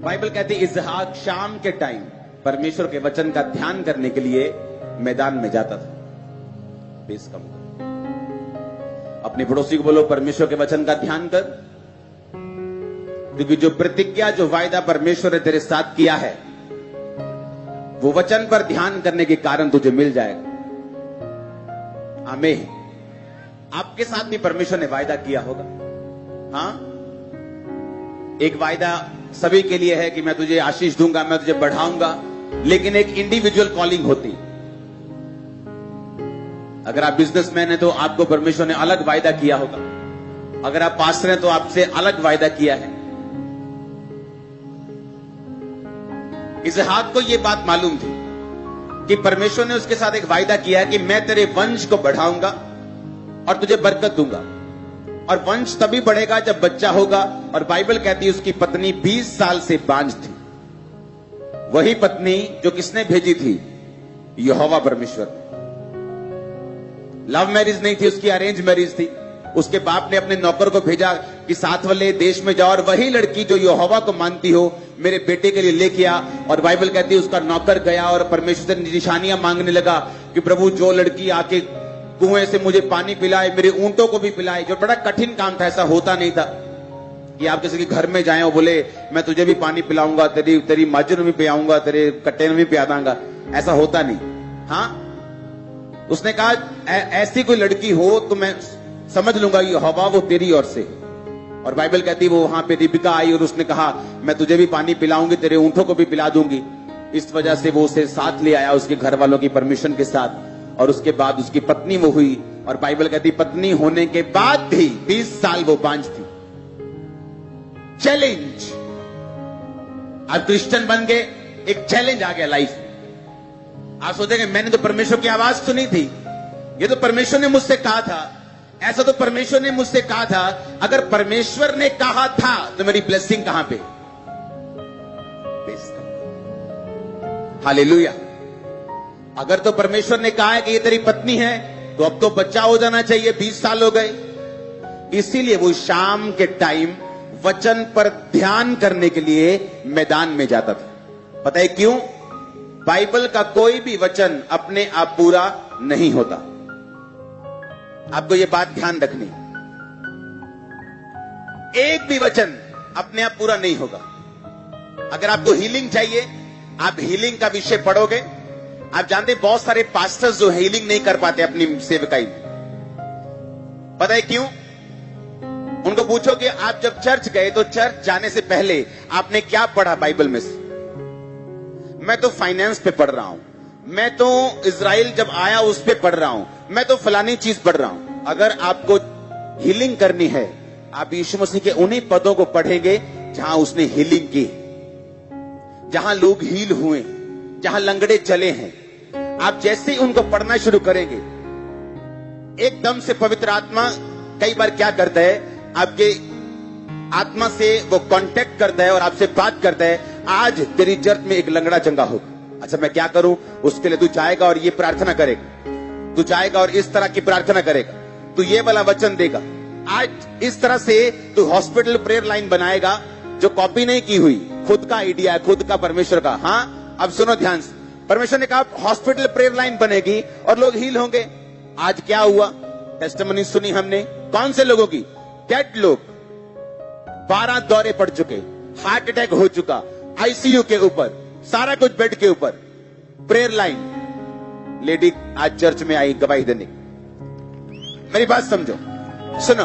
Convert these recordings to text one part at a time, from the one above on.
Bible कहती है इसहाक शाम के टाइम परमेश्वर के वचन का ध्यान करने के लिए मैदान में जाता था। बेस कम कर, अपने पड़ोसी को बोलो परमेश्वर के वचन का ध्यान कर, क्योंकि जो प्रतिज्ञा जो वायदा परमेश्वर ने तेरे साथ किया है वो वचन पर ध्यान करने के कारण तुझे मिल जाएगा। आमीन। आपके साथ भी परमेश्वर ने वायदा किया होगा। हाँ, एक वायदा सभी के लिए है कि मैं तुझे आशीष दूंगा, मैं तुझे बढ़ाऊंगा, लेकिन एक इंडिविजुअल कॉलिंग होती। अगर आप बिजनेसमैन हैं तो आपको परमेश्वर ने अलग वायदा किया होगा। अगर आप पास्टर हैं तो आपसे अलग वायदा किया है। इसहाक को यह बात मालूम थी कि परमेश्वर ने उसके साथ एक वायदा किया है कि मैं तेरे वंश को बढ़ाऊंगा और तुझे बरकत दूंगा, और वंश तभी बढ़ेगा जब बच्चा होगा। और बाइबल कहती है उसकी पत्नी 20 साल से बांझ थी। वही पत्नी जो किसने भेजी थी? यहोवा परमेश्वर। लव मैरिज नहीं थी उसकी, अरेंज मैरिज थी। उसके बाप ने अपने नौकर को भेजा कि साथ वाले देश में जाओ और वही लड़की जो यहोवा को मानती हो मेरे बेटे के लिए लेके आ। और बाइबल कहती है उसका नौकर गया और परमेश्वर से निशानियां मांगने लगा कि प्रभु जो लड़की आके कुएं से मुझे पानी पिलाए, मेरे ऊंटों को भी पिलाए। जो बड़ा कठिन काम था, ऐसा होता नहीं था कि आप किसी के घर में जाए और बोले मैं तुझे भी पानी पिलाऊंगा, तेरी माजर में भी पियाऊंगा, तेरे कट्टे में भी पिया दूंगा। ऐसा होता नहीं। हाँ, उसने कहा ऐसी कोई लड़की हो तो मैं समझ लूंगा ये हवा वो तेरी ओर से। और बाइबल कहती वो वहां पे रिबिका आई और उसने कहा मैं तुझे भी पानी पिलाऊंगी, तेरे ऊंटों को भी पिला दूंगी। इस वजह से वो उसे साथ ले आया उसके घर वालों की परमिशन के साथ, और उसके बाद उसकी पत्नी वो हुई। और बाइबल कहती पत्नी होने के बाद भी 20 साल वो बांझ थी। चैलेंज। आप क्रिश्चियन बन गए, एक चैलेंज आ गया लाइफ में। आप सोचेंगे मैंने तो परमेश्वर की आवाज सुनी थी, ये तो परमेश्वर ने मुझसे कहा था, ऐसा तो परमेश्वर ने मुझसे कहा था। अगर परमेश्वर ने कहा था तो मेरी ब्लेसिंग कहां पे? हालेलुया। अगर तो परमेश्वर ने कहा है कि ये तेरी पत्नी है तो अब तो बच्चा हो जाना चाहिए। 20 साल हो गए। इसीलिए वो शाम के टाइम वचन पर ध्यान करने के लिए मैदान में जाता था। पता है क्यों? बाइबल का कोई भी वचन अपने आप पूरा नहीं होता। आपको यह बात ध्यान रखनी, एक भी वचन अपने आप पूरा नहीं होगा। अगर आपको हीलिंग चाहिए, आप हीलिंग का विषय पढ़ोगे। आप जानते बहुत सारे पास्टर्स जो हीलिंग नहीं कर पाते अपनी सेवकाई में। पता है क्यों? उनको पूछोगे आप जब चर्च गए तो चर्च जाने से पहले आपने क्या पढ़ा बाइबल में से? मैं तो फाइनेंस पे पढ़ रहा हूं, मैं तो इजराइल जब आया उस पे पढ़ रहा हूं, मैं तो फलानी चीज पढ़ रहा हूं। अगर आपको हीलिंग करनी है, आप यीशु मसीह के उन्हीं पदों को पढ़ेंगे जहां उसने हीलिंग की, जहां लोग हील हुए, जहां लंगड़े चले हैं। आप जैसे ही उनको पढ़ना शुरू करेंगे, एकदम से पवित्र आत्मा कई बार क्या करता है, आपके आत्मा से वो कांटेक्ट करता है और आपसे बात करता है, आज तेरी चर्च में एक लंगड़ा चंगा होगा। अच्छा मैं क्या करूं? उसके लिए तू जाएगा और ये प्रार्थना करेगा, तू जाएगा और इस तरह की प्रार्थना करेगा, तू ये वाला वचन देगा। आज इस तरह से तू हॉस्पिटल प्रेयर लाइन बनाएगा, जो कॉपी नहीं की हुई, खुद का आइडिया है, खुद का परमेश्वर का। हाँ, अब सुनो ध्यान से। परमेश्वर ने कहा हॉस्पिटल प्रेयर लाइन बनेगी और लोग हील होंगे। आज क्या हुआ? टेस्टिमनी सुनी हमने। कौन से लोगों की? डेड लोग, 12 दौरे पड़ चुके, हार्ट अटैक हो चुका, आईसीयू के ऊपर, सारा कुछ बेड के ऊपर, प्रेयर लाइन। लेडी आज चर्च में आई गवाही देने। मेरी बात समझो, सुनो।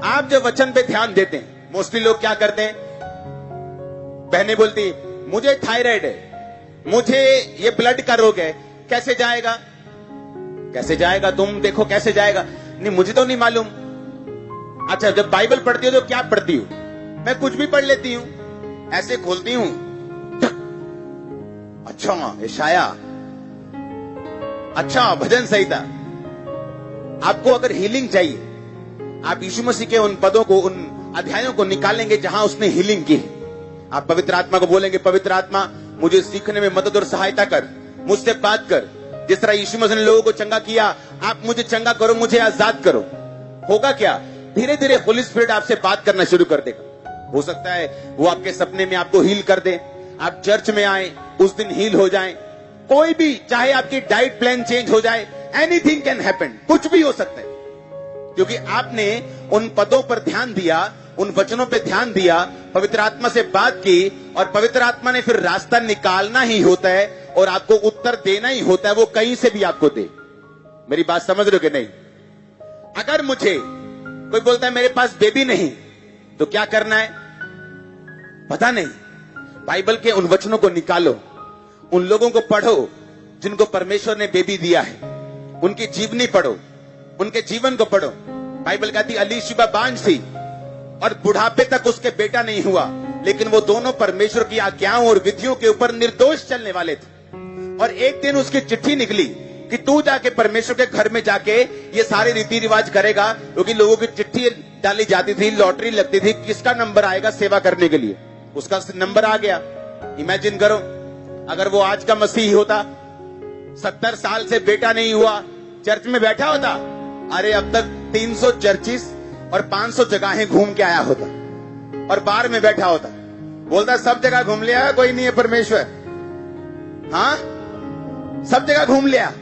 आप जब वचन पे ध्यान देते हैं, मोस्टली लोग क्या करते हैं? बहने बोलती मुझे थायराइड है, मुझे ये ब्लड का रोग है। कैसे जाएगा? कैसे जाएगा? तुम देखो कैसे जाएगा। नहीं, मुझे तो नहीं मालूम। अच्छा, जब बाइबल पढ़ती हो तो क्या पढ़ती हो? मैं कुछ भी पढ़ लेती हूं, ऐसे खोलती हूं, अच्छा यशाया, अच्छा भजन संहिता। आपको अगर हीलिंग चाहिए, आप यीशु मसीह के उन पदों को, उन अध्यायों को निकालेंगे जहां उसने हीलिंग की है। आप पवित्र आत्मा को बोलेंगे, पवित्र आत्मा मुझे सीखने में मदद और सहायता कर, मुझसे बात कर। जिस तरह यीशु मसीह ने लोगों को चंगा किया, आप मुझे चंगा करो, मुझे आजाद करो। होगा क्या? धीरे धीरे होली स्पिरिट आपसे बात करना शुरू कर देगा। हो सकता है वो आपके सपने में आपको हील कर दे, आप चर्च में आए, उस दिन हील हो जाए। कोई भी, चाहे आपकी डाइट प्लान चेंज हो जाए, एनीथिंग कैन हैपन, कुछ भी हो सकता है, क्योंकि आपने उन पदों पर ध्यान दिया, उन वचनों पे ध्यान दिया, पवित्र आत्मा से बात की, और पवित्र आत्मा ने फिर रास्ता निकालना ही होता है और आपको उत्तर देना ही होता है, वो कहीं से भी आपको दे। मेरी बात समझ रहे हो कि नहीं? अगर मुझे कोई बोलता है मेरे पास बेबी नहीं, तो क्या करना है? पता नहीं। बाइबल के उन वचनों को निकालो, उन लोगों को पढ़ो जिनको परमेश्वर ने बेबी दिया है, उनकी जीवनी पढ़ो, उनके जीवन को पढ़ो। बाइबल कहती अलीशिबा बांझ थी और बुढ़ापे तक उसके बेटा नहीं हुआ, लेकिन वो दोनों परमेश्वर की आज्ञाओं और विधियों के ऊपर निर्दोष चलने वाले थे। और एक दिन उसकी चिट्ठी निकली कि तू जाके परमेश्वर के घर में जाके ये सारे रीति रिवाज करेगा, क्योंकि लोगों की चिट्ठी डाली जाती थी, लॉटरी लगती थी, किसका नंबर आएगा सेवा करने के लिए, उसका नंबर आ गया। इमेजिन करो अगर वो आज का मसीही होता, 70 साल से बेटा नहीं हुआ, चर्च में बैठा होता, अरे अब तक 300 चर्चिस और 500 जगहें घूम के आया होता और बार में बैठा होता, बोलता सब जगह घूम लिया, कोई नहीं है परमेश्वर। हाँ, सब जगह घूम लिया,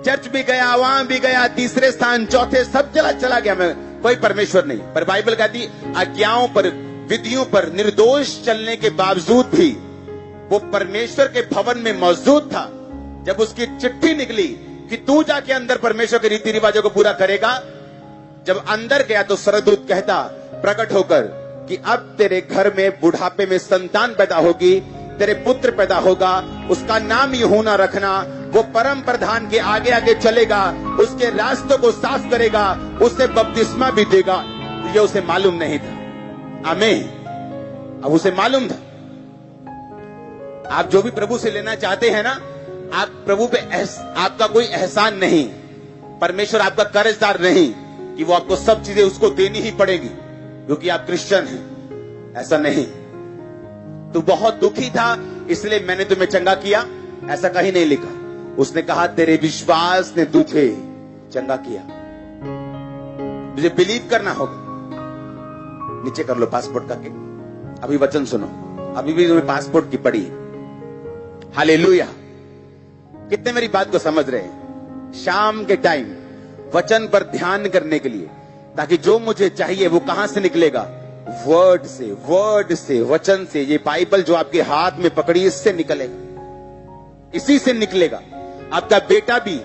चर्च भी गया, वहां भी गया, तीसरे स्थान, चौथे, सब जगह चला गया, मैं कोई परमेश्वर नहीं। पर बाइबल कहती आज्ञाओं पर, विधियों पर निर्दोष चलने के बावजूद भी वो परमेश्वर के भवन में मौजूद था। जब उसकी चिट्ठी निकली कि तू जाके अंदर परमेश्वर के रीति रिवाजों को पूरा करेगा, जब अंदर गया तो सरदूत कहता प्रकट होकर कि अब तेरे घर में बुढ़ापे में संतान पैदा होगी, तेरे पुत्र पैदा होगा, उसका नाम यूहन्ना रखना, वो परम प्रधान के आगे आगे चलेगा, उसके रास्तों को साफ करेगा, उसे बपतिस्मा भी देगा। ये उसे मालूम नहीं था। आमीन। अब उसे मालूम था। आप जो भी प्रभु से लेना चाहते हैं ना, आप प्रभु पे आपका कोई एहसान नहीं, परमेश्वर आपका कर्जदार नहीं कि वो आपको सब चीजें उसको देनी ही पड़ेगी क्योंकि आप क्रिश्चियन हैं। ऐसा नहीं। तू बहुत दुखी था इसलिए मैंने तुम्हें चंगा किया, ऐसा कहीं नहीं लिखा। उसने कहा तेरे विश्वास ने तुझे चंगा किया। तुझे बिलीव करना होगा। नीचे कर लो पासपोर्ट करके, अभी वचन सुनो, अभी भी तुम्हें पासपोर्ट की पड़ी। हालेलुया। कितने मेरी बात को समझ रहे हैं? शाम के टाइम वचन पर ध्यान करने के लिए, ताकि जो मुझे चाहिए वो कहां से निकलेगा? वर्ड से, वर्ड से, वचन से। ये बाइबल जो आपके हाथ में पकड़ी, इससे निकलेगा, इसी से निकलेगा। आपका बेटा भी,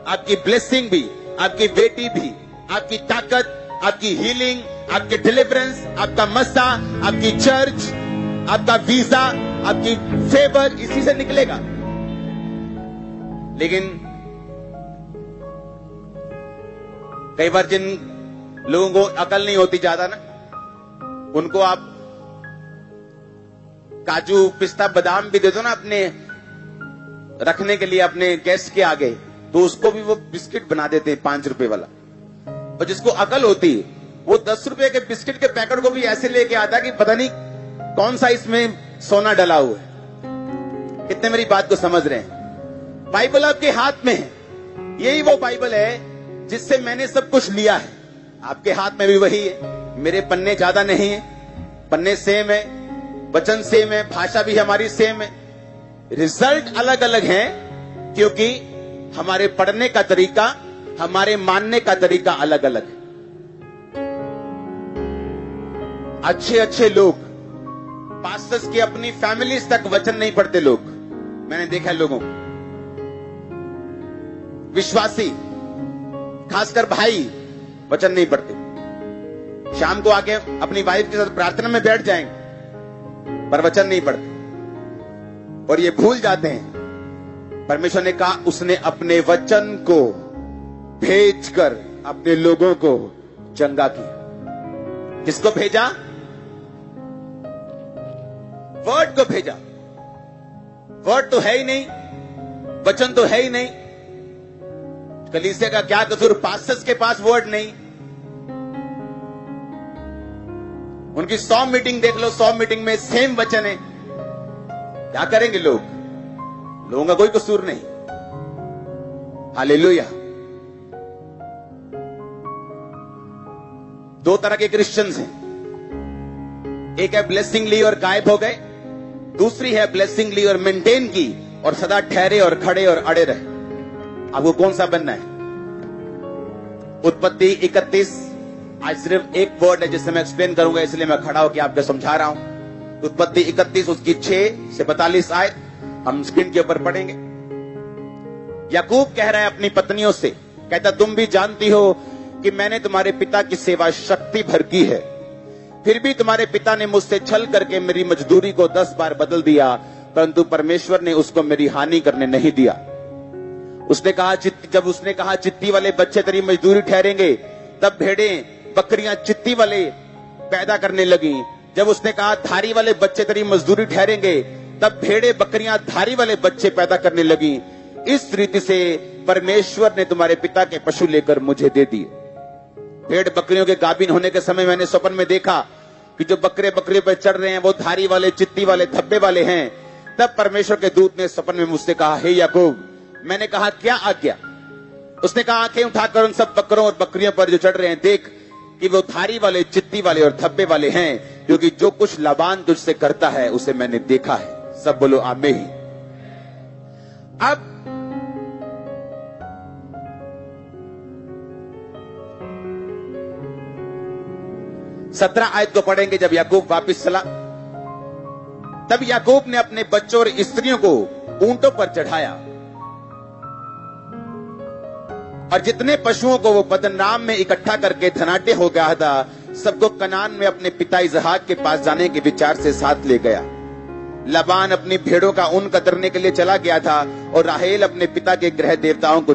आपकी ब्लेसिंग भी, आपकी बेटी भी, आपकी ताकत, आपकी हीलिंग, आपके डिलीवरेंस, आपका मस्सा, आपकी चर्च, आपका वीजा, आपकी फेवर, इसी से निकलेगा। लेकिन कई बार जिन लोगों को अकल नहीं होती ज्यादा ना, उनको आप काजू पिस्ता बादाम भी दे दो ना अपने रखने के लिए अपने गेस्ट के आगे, तो उसको भी वो बिस्किट बना देते हैं 5 रुपए वाला। और जिसको अकल होती है वो 10 रुपए के बिस्किट के पैकेट को भी ऐसे लेके आता है कि पता नहीं कौन सा इसमें सोना डला हुआ है। कितने मेरी बात को समझ रहे हैं? बाइबल आपके हाथ में है। यही वो बाइबल है जिससे मैंने सब कुछ लिया है। आपके हाथ में भी वही है। मेरे पन्ने ज्यादा नहीं है, पन्ने सेम है, वचन सेम है, भाषा भी हमारी सेम है। रिजल्ट अलग अलग है क्योंकि हमारे पढ़ने का तरीका, हमारे मानने का तरीका अलग अलग है। अच्छे अच्छे लोग, पास्टर्स की अपनी फैमिलीज तक वचन नहीं पढ़ते लोग, मैंने देखा है लोगों को। विश्वासी, खासकर भाई, वचन नहीं पढ़ते। शाम को आके अपनी वाइफ के साथ प्रार्थना में बैठ जाएंगे पर वचन नहीं पढ़ते और ये भूल जाते हैं। परमेश्वर ने कहा उसने अपने वचन को भेजकर अपने लोगों को चंगा किया। किसको भेजा? वर्ड को भेजा। वर्ड तो है ही नहीं, वचन तो है ही नहीं। कलीसिया का क्या कसूर? पास्टर्स के पास वर्ड नहीं। उनकी 100 मीटिंग देख लो, 100 मीटिंग में सेम वचन है। क्या करेंगे लोग? लोगों का कोई कसूर नहीं। हालेलुया। 2 तरह के क्रिश्चियंस हैं। एक है ब्लेसिंग ली और गायब हो गए, दूसरी है ब्लेसिंग ली और मेंटेन की और सदा ठहरे और खड़े और अड़े रहे। आपको कौन सा बनना है? उत्पत्ति 31, आज सिर्फ एक वर्ड है जिसे मैं एक्सप्लेन करूंगा, इसलिए मैं खड़ा होकर आपको समझा रहा हूं। उत्पत्ति 31 उसकी 6 से 42 आयत हम स्क्रीन के ऊपर पढ़ेंगे। याकूब कह रहा है अपनी पत्नियों से, कहता तुम भी जानती हो कि मैंने तुम्हारे पिता की सेवा शक्ति भर की है, फिर भी तुम्हारे पिता ने मुझसे छल करके मेरी मजदूरी को 10 बार बदल दिया, परंतु परमेश्वर ने उसको मेरी हानि करने नहीं दिया। उसने कहा जब उसने कहा चित्ती वाले बच्चे तेरी मजदूरी ठहरेंगे, तब भेड़ें बकरियां चित्ती वाले पैदा करने लगी। जब उसने कहा धारी वाले बच्चे तेरी मजदूरी ठहरेंगे, तब भेड़ें बकरियां धारी वाले बच्चे पैदा करने लगी। इस रीति से परमेश्वर ने तुम्हारे पिता के पशु लेकर मुझे दे दिए। भेड़ बकरियों के गाभिन होने के समय मैंने स्वप्न में देखा कि जो बकरे बकरियों पर चढ़ रहे हैं वो धारी वाले, चित्ती वाले, धब्बे वाले हैं। तब परमेश्वर के दूत ने स्वप्न में मुझसे कहा, हे याकूब। मैंने कहा क्या आज्ञा? उसने कहा आंखें उठाकर उन सब बकरों और बकरियों पर जो चढ़ रहे हैं देख कि वो धारी वाले, चित्ती वाले और धब्बे वाले हैं, क्योंकि जो कुछ लाबान तुझसे करता है उसे मैंने देखा है। सब बोलो आमीन। अब 17 आयत को पढ़ेंगे। जब याकूब वापस चला, तब याकूब ने अपने बच्चों और स्त्रियों को ऊंटों पर चढ़ाया और जितने पशुओं को वो पद्दनराम में इकट्ठा करके धनाढ्य हो गया था, सबको कनान में अपने पिता इसहाक के पास जाने के विचार से साथ ले गया। लाबान अपनी भेड़ों का ऊन कतरने के लिए चला गया था और राहेल अपने पिता के गृह देवताओं को